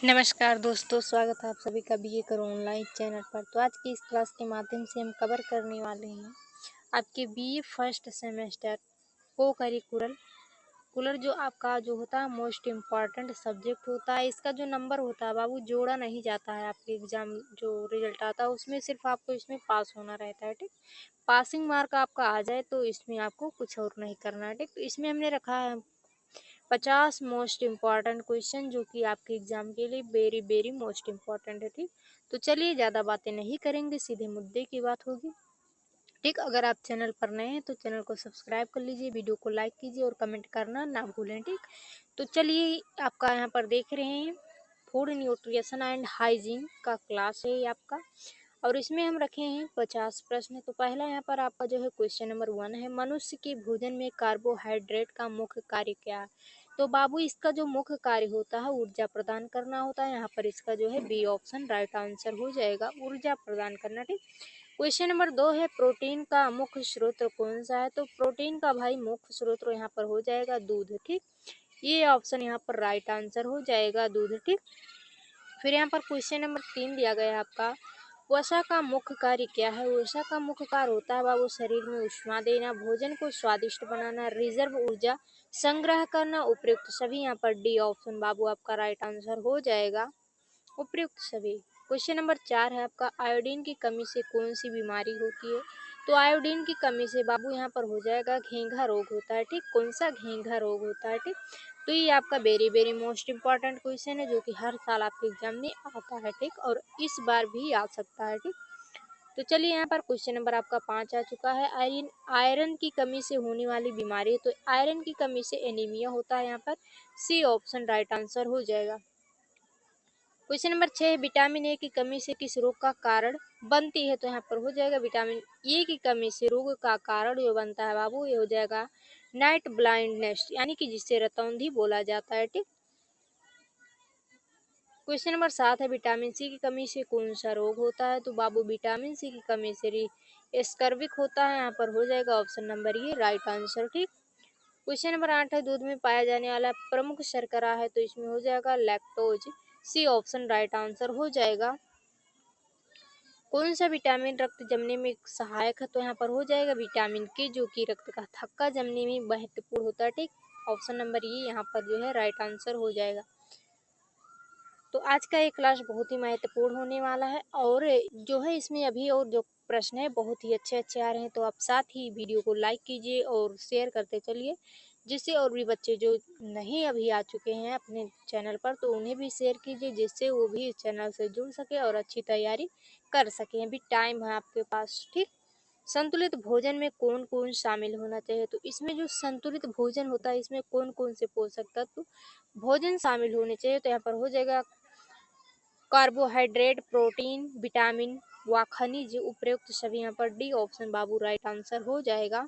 नमस्कार दोस्तों, स्वागत है आप सभी का बीए करो ऑनलाइन चैनल पर। तो आज की इस क्लास के माध्यम से हम कवर करने वाले हैं आपके बीए फर्स्ट सेमेस्टर को करिकुलर कुलर जो आपका जो होता है मोस्ट इम्पॉर्टेंट सब्जेक्ट होता है। इसका जो नंबर होता है बाबू जोड़ा नहीं जाता है। आपके एग्जाम जो रिजल्ट आता है उसमें सिर्फ आपको इसमें पास होना रहता है, ठीक। पासिंग मार्क आपका आ जाए तो इसमें आपको कुछ और नहीं करना है, ठीक। तो इसमें हमने रखा है 50 मोस्ट इम्पॉर्टेंट क्वेश्चन जो कि आपके एग्जाम के लिए वेरी वेरी मोस्ट इम्पॉर्टेंट है, ठीक। तो चलिए ज़्यादा बातें नहीं करेंगे, सीधे मुद्दे की बात होगी, ठीक। अगर आप चैनल पर नए हैं तो चैनल को सब्सक्राइब कर लीजिए, वीडियो को लाइक कीजिए और कमेंट करना ना भूलें, ठीक। तो चलिए आपका यहाँ पर देख रहे हैं फूड न्यूट्रिशन एंड हाइजीन का क्लास है ये आपका, और इसमें हम रखे हैं 50 प्रश्न। तो पहला यहाँ पर आपका जो है क्वेश्चन नंबर 1 है, मनुष्य के भोजन में कार्बोहाइड्रेट का मुख्य कार्य क्या है। तो बाबू इसका जो मुख्य कार्य होता है ऊर्जा प्रदान करना होता है। यहाँ पर इसका जो है बी ऑप्शन राइट आंसर हो जाएगा, ऊर्जा प्रदान करना, ठीक। क्वेश्चन नंबर 2 है, प्रोटीन का मुख्य स्रोत कौन सा है। तो प्रोटीन का भाई मुख्य स्रोत यहाँ पर हो जाएगा दूध, ठीक। ये ऑप्शन यहाँ पर राइट आंसर हो जाएगा दूध, ठीक। फिर यहाँ पर क्वेश्चन नंबर 3 दिया गया है आपका, वसा का मुख्य कार्य क्या है। वसा का मुख्य कार्य होता है बाबू शरीर में ऊष्मा देना, भोजन को स्वादिष्ट बनाना, रिजर्व ऊर्जा संग्रह करना, उपयुक्त सभी। यहाँ पर डी ऑप्शन बाबू आपका राइट आंसर हो जाएगा, उपयुक्त सभी। क्वेश्चन नंबर 4 है आपका, आयोडीन की कमी से कौन सी बीमारी होती है। तो आयोडीन की कमी से बाबू यहाँ पर हो जाएगा घेंघा रोग होता है, ठीक। कौन सा घेंघा रोग होता है, ठीक। तो ये आपका very very most important question है जो कि हर साल आपके एग्जाम में आता है, ठीक, और इस बार भी आ सकता है, ठीक। तो चलिए यहाँ पर क्वेश्चन नंबर आपका 5 आ चुका है, आयरन आयरन की कमी से होने वाली बीमारी। तो आयरन की कमी से एनीमिया होता है, यहाँ पर सी ऑप्शन राइट आंसर हो जाएगा। क्वेश्चन नंबर 6, विटामिन ए की कमी से किस रोग का कारण बनती है। तो यहाँ पर हो जाएगा विटामिन ए की कमी से रोग का कारण जो बनता है बाबू ये हो जाएगा नाइट ब्लाइंडनेस, यानी कि जिससे रतौंधी बोला जाता है, ठीक। क्वेश्चन नंबर 7 है, विटामिन सी की कमी से कौन सा रोग होता है। तो बाबू विटामिन सी की कमी से स्कर्विक होता है, यहाँ पर हो जाएगा ऑप्शन नंबर ये राइट आंसर, ठीक। क्वेश्चन नंबर 8 है, दूध में पाया जाने वाला प्रमुख शर्करा है। तो इसमें हो जाएगा lactose, C option right answer हो जाएगा। कौन सा विटामिन रक्त जमने में सहायक है। तो यहाँ पर हो जाएगा विटामिन के जो कि रक्त का थक्का जमने में महत्वपूर्ण होता है, ठीक। ऑप्शन नंबर ये यहाँ पर जो है राइट आंसर हो जाएगा। तो आज का ये क्लास बहुत ही महत्वपूर्ण होने वाला है, और जो है इसमें अभी और जो प्रश्न है बहुत ही अच्छे अच्छे आ रहे हैं। तो आप साथ ही वीडियो को लाइक कीजिए और शेयर करते चलिए, जिससे और भी बच्चे जो नहीं अभी आ चुके हैं अपने चैनल पर तो उन्हें भी शेयर कीजिए, जिससे वो भी इस चैनल से जुड़ सके और अच्छी तैयारी कर सकें। अभी टाइम है आपके पास, ठीक। संतुलित भोजन में कौन कौन शामिल होना चाहिए। तो इसमें जो संतुलित भोजन होता है इसमें कौन कौन से पोषक तत्व भोजन शामिल होने चाहिए। तो यहाँ पर हो जाएगा कार्बोहाइड्रेट, प्रोटीन, विटामिन व खनिज, उपयुक्त सभी। यहाँ पर डी ऑप्शन बाबू राइट आंसर हो जाएगा।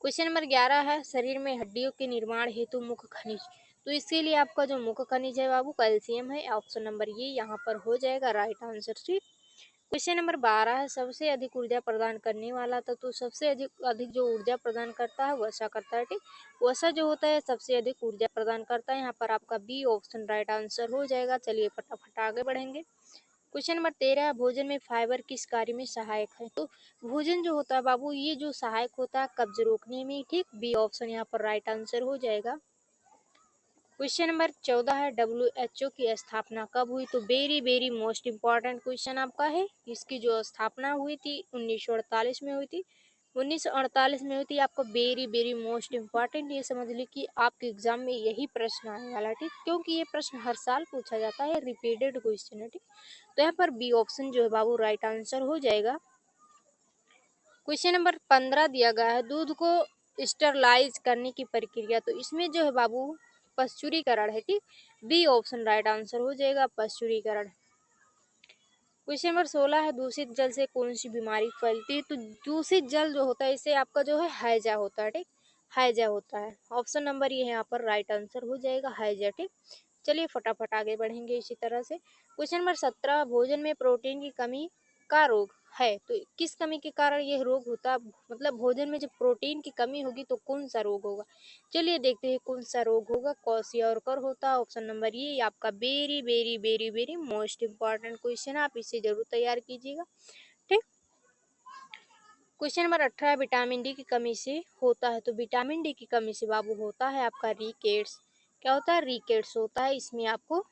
क्वेश्चन नंबर 11 है, शरीर में हड्डियों के निर्माण हेतु मुख्य खनिज। तो इसके लिए आपका जो मुख्य खनिज है बाबू कैल्शियम है, ऑप्शन नंबर ये यहाँ पर हो जाएगा राइट आंसर, ठीक। क्वेश्चन नंबर 12 है, सबसे अधिक ऊर्जा प्रदान करने वाला था। तो सबसे अधिक अधिक जो ऊर्जा प्रदान करता है वसा करता है, ठीक। वसा जो होता है सबसे अधिक ऊर्जा प्रदान करता है, यहाँ पर आपका बी ऑप्शन राइट आंसर हो जाएगा। चलिए फटाफट आगे बढ़ेंगे। क्वेश्चन नंबर 13, भोजन में फाइबर किस कार्य में सहायक है। तो भोजन जो होता है बाबू ये जो सहायक होता है कब्ज रोकने में, ठीक। बी ऑप्शन यहाँ पर राइट आंसर हो जाएगा। क्वेश्चन नंबर 14 है, WHO की स्थापना कब हुई। तो very very most important question आपका है। इसकी जो स्थापना हुई थी 1948 में हुई थी, 1948 में हुई थी। आपको वेरी वेरी मोस्ट इम्पॉर्टेंट ये समझ ली कि आपके एग्जाम में यही प्रश्न आने वाला है, ठीक, क्योंकि ये प्रश्न हर साल पूछा जाता है, रिपीटेड क्वेश्चन है, ठीक। तो यहाँ पर बी ऑप्शन जो है बाबू राइट आंसर हो जाएगा। क्वेश्चन नंबर 15 दिया गया है, दूध को स्टरलाइज करने की प्रक्रिया। तो इसमें जो है बाबू पश्चुरीकरण है, ठीक। बी ऑप्शन राइट आंसर हो जाएगा, पश्चुरीकरण। क्वेश्चन नंबर 16 है, दूषित जल से कौन सी बीमारी फैलती है। तो दूषित जल जो होता है इससे आपका जो है हैजा होता है, ठीक। हैजा होता है, ऑप्शन नंबर ये यहाँ पर राइट आंसर हो जाएगा हैजा, ठीक। चलिए फटाफट आगे बढ़ेंगे इसी तरह से। क्वेश्चन नंबर 17, भोजन में प्रोटीन की कमी का रोग है। तो किस कमी के कारण यह रोग होता है, मतलब भोजन में जब प्रोटीन की कमी होगी तो कौन सा रोग होगा। चलिए देखते हैं कौन सा रोग होगा, क्वाशियोरकर होता है। ऑप्शन नंबर ये आपका very very very very most important question है, आप इसे जरूर तैयार कीजिएगा। ठीक। क्वेश्चन नंबर 18 विटामिन डी की कमी से होता है। तो विटामिन डी की कमी से बाबू होता है आपका रिकेट्स। क्या होता है, रिकेट्स होता है। इसमें आपको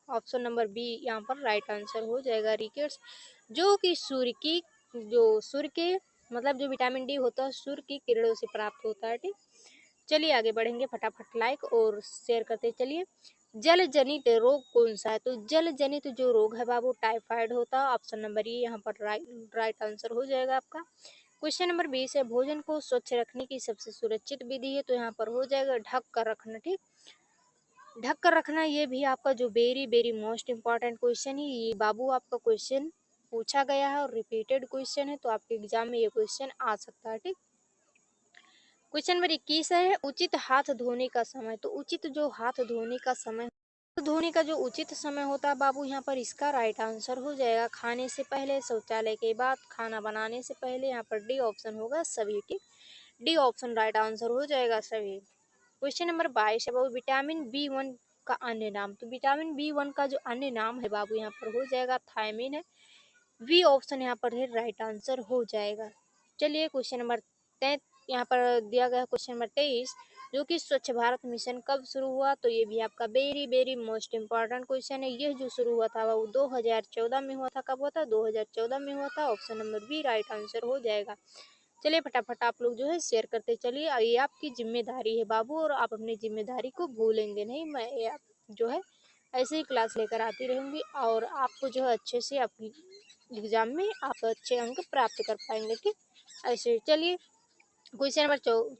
ऑप्शन नंबर बी यहाँ पर राइट आंसर हो जाएगा, रिकेट्स, जो कि सूर्य के मतलब जो विटामिन डी होता है सूर्य की किरणों से प्राप्त होता है। ठीक। चलिए आगे बढ़ेंगे, फटाफट लाइक और शेयर करते चलिए। जल जनित रोग कौन सा है। तो जल जनित जो रोग है बाबू टाइफाइड होता है। ऑप्शन नंबर ये यहाँ पर राइट आंसर हो जाएगा आपका। क्वेश्चन नंबर 20 है, भोजन को स्वच्छ रखने की सबसे सुरक्षित विधि है। तो यहाँ पर हो जाएगा ढक कर रखना। ठीक। ढक कर रखना, ये भी आपका जो very very most important question है, ये बाबू आपका क्वेश्चन पूछा गया है और रिपीटेड क्वेश्चन है, तो आपके एग्जाम में ये क्वेश्चन आ सकता है। ठीक। क्वेश्चन नंबर 21 है, उचित हाथ धोने का समय। तो उचित जो हाथ धोने का समय, धोने का जो उचित समय होता है बाबू, यहाँ पर इसका राइट आंसर हो जाएगा खाने से पहले, शौचालय के बाद, खाना बनाने से पहले। यहाँ पर डी ऑप्शन होगा सभी। ठीक। डी ऑप्शन राइट आंसर हो जाएगा सभी। क्वेश्चन नंबर 22 है बाबू, विटामिन बी 1 का अन्य नाम। तो विटामिन बी 1 का जो अन्य नाम है बाबू यहाँ पर हो जाएगा थायमिन है। वी ऑप्शन यहाँ पर है राइट आंसर हो जाएगा। चलिए क्वेश्चन नंबर यहाँ पर दिया गया क्वेश्चन नंबर 23, जो कि स्वच्छ भारत मिशन कब शुरू हुआ। तो ये भी आपका very very most important question है। ये जो शुरू हुआ था वो 2014 में हुआ था। कब हुआ था, 2014 में हुआ था। Option number B right answer हो जाएगा। चलिए फटाफट आप लोग जो है शेयर करते चलिए, ये आपकी जिम्मेदारी है बाबू, और आप अपनी जिम्मेदारी को भूलेंगे नहीं। मैं आप जो है ऐसे ही क्लास लेकर आती रहूंगी और आपको जो है अच्छे से आपकी एग्जाम में आप अच्छे अंक प्राप्त कर पाएंगे। ठीक। ऐसे चलिए क्वेश्चन नंबर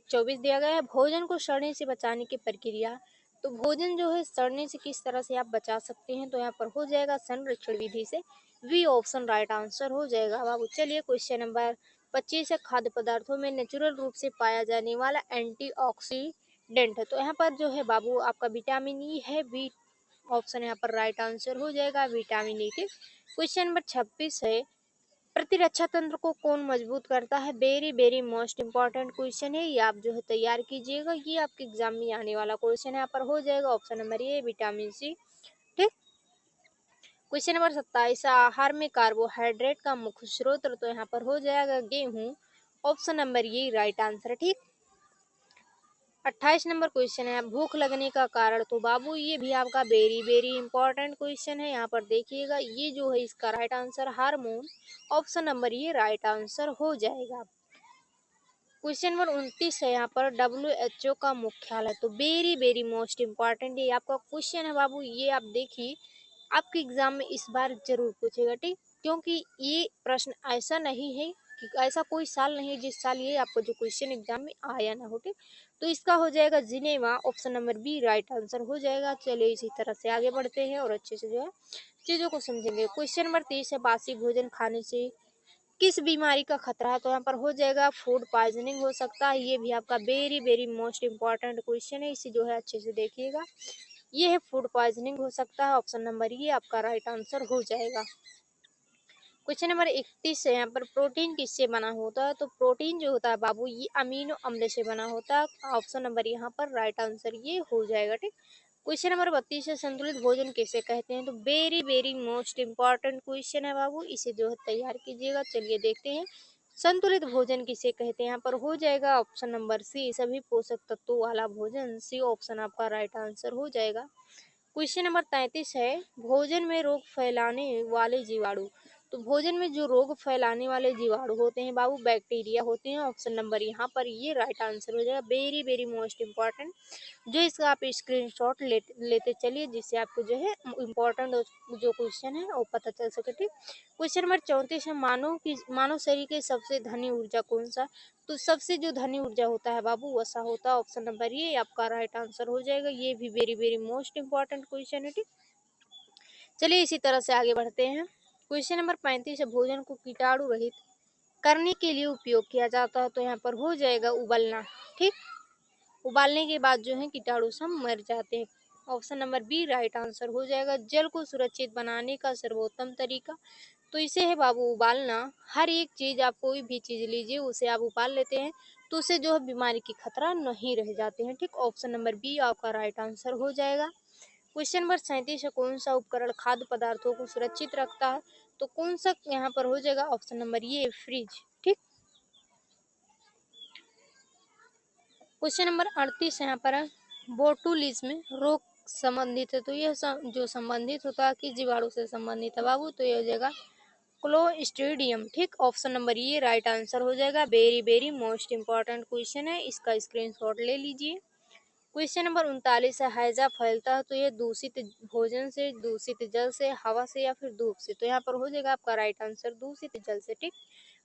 24 दिया गया है, भोजन को सड़ने से बचाने की प्रक्रिया। तो भोजन जो है सड़ने से किस तरह से आप बचा सकते हैं। तो यहाँ पर हो जाएगा संरक्षण विधि से। वी ऑप्शन राइट आंसर हो जाएगा बाबू। चलिए क्वेश्चन नंबर 25 है, खाद्य पदार्थों में नेचुरल रूप से पाया जाने वाला एंटीऑक्सीडेंट है। तो यहाँ पर जो है बाबू आपका विटामिन ई है। बी ऑप्शन यहाँ पर राइट आंसर हो जाएगा, विटामिन ई। ठीक। क्वेश्चन नंबर 26 है, प्रतिरक्षा तंत्र को कौन मजबूत करता है। Very very most important question है, ये आप जो है तैयार कीजिएगा, ये आपके एग्जाम में आने वाला क्वेश्चन है। यहाँ पर हो जाएगा option number A vitamin C. ठीक। क्वेश्चन नंबर 27, आहार में कार्बोहाइड्रेट का मुख्य स्रोत। तो यहाँ पर हो जाएगा गेहूं। ऑप्शन नंबर ये राइट आंसर। ठीक। 28 नंबर क्वेश्चन है, भूख लगने का कारण। तो बाबू ये भी आपका वेरी वेरी इंपॉर्टेंट क्वेश्चन है। यहाँ पर देखिएगा, ये जो है इसका right answer hormone. Option number ये राइट आंसर हो जाएगा। क्वेश्चन नंबर 29 है, यहाँ पर WHO का मुख्यालय। तो वेरी वेरी मोस्ट इम्पॉर्टेंट ये आपका क्वेश्चन है बाबू, ये आप देखिए आपके एग्जाम में इस बार जरूर पूछेगा। ठीक। क्योंकि ये प्रश्न ऐसा नहीं है कि ऐसा कोई साल नहीं है जिस साल ये आपको जो क्वेश्चन एग्जाम में आया ना हो। ठीक। तो इसका हो जाएगा Geneva. Option number B right answer हो जाएगा। चलिए इसी तरह से आगे बढ़ते हैं और अच्छे से जो है चीजों को समझेंगे। क्वेश्चन नंबर 30 है, बासी भोजन खाने से किस बीमारी का खतरा है। तो यहाँ पर हो जाएगा फूड पॉइजनिंग हो सकता है। ये भी आपका very very most important question है, इसे जो है अच्छे से देखिएगा। ये है फूड पॉइजनिंग हो सकता है। ऑप्शन नंबर ये आपका राइट आंसर हो जाएगा। क्वेश्चन नंबर 31 है, यहाँ पर प्रोटीन किससे बना होता है। तो प्रोटीन जो होता है बाबू ये अमीनो अम्ल से बना होता है। ऑप्शन नंबर यहाँ पर राइट आंसर ये हो जाएगा। ठीक। क्वेश्चन नंबर 32 है, संतुलित भोजन किसे कहते हैं। तो very very most important question है बाबू, इसे जो है तैयार कीजिएगा। चलिए देखते हैं संतुलित भोजन किसे कहते हैं। यहाँ पर हो जाएगा ऑप्शन नंबर सी सभी पोषक तत्वों वाला भोजन। सी ऑप्शन आपका राइट आंसर हो जाएगा। क्वेश्चन नंबर 33 है, भोजन में रोग फैलाने वाले जीवाणु। तो भोजन में जो रोग फैलाने वाले जीवाणु होते हैं बाबू बैक्टीरिया होते हैं। ऑप्शन नंबर यहाँ पर ये राइट आंसर हो जाएगा। वेरी वेरी मोस्ट इम्पॉर्टेंट, जो इसका आप स्क्रीनशॉट लेते चलिए, जिससे आपको जो है इम्पोर्टेंट जो क्वेश्चन है वो पता चल सके। ठीक। क्वेश्चन नंबर 34 है, मानव शरीर के सबसे धनी ऊर्जा कौन सा। तो सबसे जो धनी ऊर्जा होता है बाबू वसा होता है। ऑप्शन नंबर ये आपका राइट आंसर हो जाएगा। ये भी very very most important question है। ठीक। चलिए इसी तरह से आगे बढ़ते हैं। क्वेश्चन नंबर 35 है, भोजन को कीटाणु रहित करने के लिए उपयोग किया जाता है। तो यहाँ पर हो जाएगा उबलना। ठीक। उबालने के बाद जो है कीटाणु सब मर जाते हैं। Option number B right answer हो जाएगा। जल को सुरक्षित बनाने का सर्वोत्तम तरीका। तो इसे है बाबू उबालना। हर एक चीज़, आप कोई भी चीज़ लीजिए उसे आप उबाल लेते हैं तो उससे जो है बीमारी की खतरा नहीं रह जाते हैं। ठीक, ऑप्शन नंबर बी आपका राइट आंसर हो जाएगा। क्वेश्चन नंबर 37 है, कौन सा उपकरण खाद्य पदार्थों को सुरक्षित रखता है? तो कौन सा यहाँ पर हो जाएगा? ऑप्शन नंबर ये फ्रिज। ठीक, क्वेश्चन नंबर 38 यहाँ पर है, बोटुलिज्म रोग संबंधित है। तो यह जो संबंधित होता है किस जीवाणु से संबंधित है बाबू? तो यह हो जाएगा क्लोस्ट्रीडियम। ठीक, ऑप्शन नंबर ये राइट आंसर हो जाएगा। Very very most important question है, इसका स्क्रीनशॉट ले लीजिए। क्वेश्चन नंबर 39 है, हैजा फैलता है तो यह दूषित भोजन से, दूषित जल से, हवा से या फिर धूप से? तो यहाँ पर हो जाएगा आपका राइट आंसर दूषित जल से। ठीक,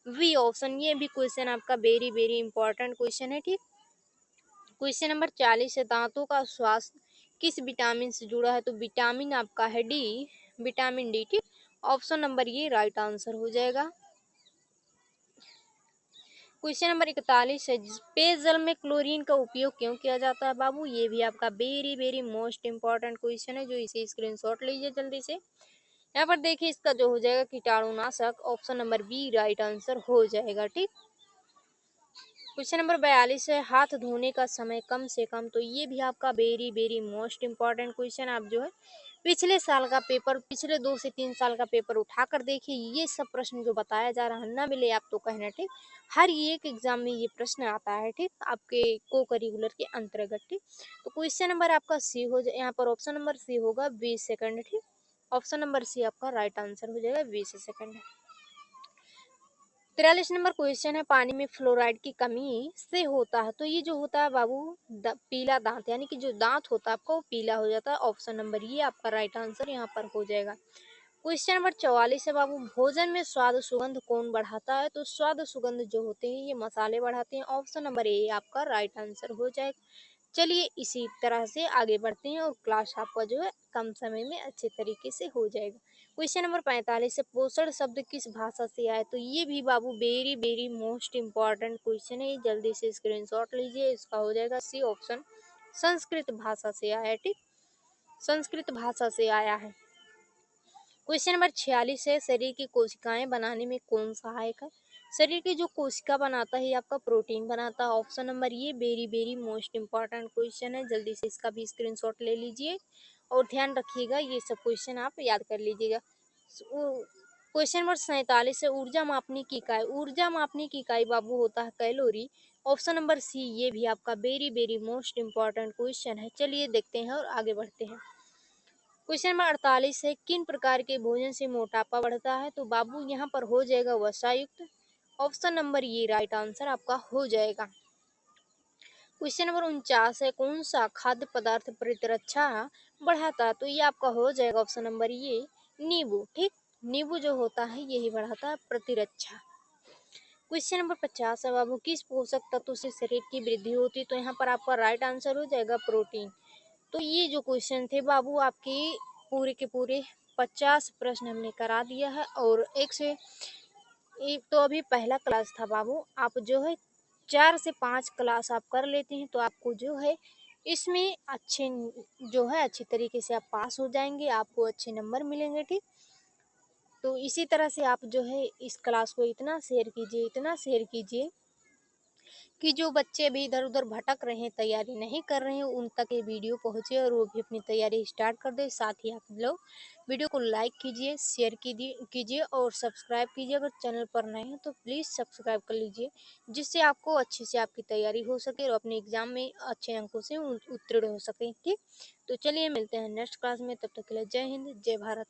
वी ऑप्शन, ये भी क्वेश्चन आपका वेरी वेरी इंपॉर्टेंट क्वेश्चन है। ठीक, क्वेश्चन नंबर 40 है, दांतों का स्वास्थ्य किस विटामिन से जुड़ा है? तो विटामिन आपका है डी, विटामिन डी। ठीक, ऑप्शन नंबर ये राइट आंसर हो जाएगा। क्वेश्चन नंबर 41 है, पेयजल में क्लोरीन का उपयोग क्यों किया जाता है बाबू? ये भी आपका very very most important question है, जो इसे स्क्रीनशॉट लीजिए जल्दी से। यहाँ पर देखिए इसका जो हो जाएगा कीटाणुनाशक, option number B right answer हो जाएगा। ठीक, क्वेश्चन नंबर 42 है, हाथ धोने का समय कम से कम? तो ये भी आपका very very most important question. आप जो है पिछले साल का पेपर, पिछले 2 से 3 साल का पेपर उठाकर देखिए, ये सब प्रश्न जो बताया जा रहा है ना मिले आप तो कहना। ठीक, हर एक एग्जाम में ये प्रश्न आता है। ठीक, आपके को करिकुलर के अंतर्गत। ठीक, तो क्वेश्चन नंबर आपका सी हो जाए, यहाँ पर ऑप्शन नंबर सी होगा 20 सेकंड। ठीक, ऑप्शन नंबर सी आपका राइट आंसर हो जाएगा 20 सेकंड। 43 नंबर क्वेश्चन है, पानी में फ्लोराइड की कमी से होता है? तो ये जो होता है बाबू पीला दांत, यानी कि जो दांत होता है आपका वो पीला हो जाता है। ऑप्शन नंबर ये आपका राइट आंसर यहाँ पर हो जाएगा। क्वेश्चन नंबर 44 है बाबू, भोजन में स्वाद सुगंध कौन बढ़ाता है? तो स्वाद सुगंध जो होते हैं ये मसाले बढ़ाते हैं। ऑप्शन नंबर ए आपका राइट आंसर हो जाएगा। चलिए इसी तरह से आगे बढ़ते हैं और क्लास आपका जो है कम समय में अच्छे तरीके से हो जाएगा। क्वेश्चन नंबर 45 है, पोषण शब्द किस भाषा से आया? तो ये भी बाबू very very most important question है, जल्दी से स्क्रीनशॉट लीजिए। इसका हो जाएगा सी ऑप्शन, संस्कृत भाषा से आया है। ठीक, संस्कृत भाषा से आया है। क्वेश्चन नंबर 46 है, शरीर की कोशिकाएं बनाने में कौन सहायक है? शरीर की जो कोशिका बनाता है ये आपका प्रोटीन बनाता है। ऑप्शन नंबर ये very very most important question है, जल्दी से इसका भी स्क्रीनशॉट ले लीजिए और ध्यान रखिएगा ये सब क्वेश्चन आप याद कर लीजिएगा। क्वेश्चन नंबर 47 है, ऊर्जा मापने की इकाई? ऊर्जा मापने की इकाई बाबू होता है कैलोरी। ऑप्शन नंबर सी ये भी आपका very very most important question है। चलिए देखते हैं और आगे बढ़ते हैं। क्वेश्चन नंबर 48 है, किन प्रकार के भोजन से मोटापा बढ़ता है? तो बाबू यहाँ पर हो जाएगा वसायुक्त। ऑप्शन नंबर ये राइट आंसर आपका हो जाएगा। क्वेश्चन नंबर 49 है, कौन सा खाद्य पदार्थ प्रतिरक्षा बढ़ाता है? तो ये आपका हो जाएगा ऑप्शन नंबर ये नींबू। ठीक, नींबू जो होता है यही बढ़ाता है प्रतिरक्षा। क्वेश्चन नंबर 50 है बाबू, किस पोषक तत्व से शरीर की वृद्धि होती है? तो यहाँ पर आपका राइट आंसर हो जाएगा प्रोटीन। तो ये जो क्वेश्चन थे बाबू आपके पूरे के पूरे 50 प्रश्न हमने करा दिया है। और एक तो अभी पहला क्लास था बाबू, आप जो है 4 से 5 क्लास आप कर लेते हैं तो आपको जो है इसमें अच्छे जो है अच्छी तरीके से आप पास हो जाएंगे, आपको अच्छे नंबर मिलेंगे। ठीक, तो इसी तरह से आप जो है इस क्लास को इतना शेयर कीजिए, इतना शेयर कीजिए कि जो बच्चे भी इधर उधर भटक रहे हैं, तैयारी नहीं कर रहे हैं, उन तक ये वीडियो पहुंचे और वो भी अपनी तैयारी स्टार्ट कर दे। साथ ही आप लोग वीडियो को लाइक कीजिए, शेयर कीजिए और सब्सक्राइब कीजिए। अगर चैनल पर नए हैं तो प्लीज़ सब्सक्राइब कर लीजिए, जिससे आपको अच्छे से आपकी तैयारी हो सके और अपने एग्जाम में अच्छे अंकों से उत्तीर्ण हो सके। ठीक, तो चलिए मिलते हैं नेक्स्ट क्लास में, तब तक के लिए जय हिंद जय भारत।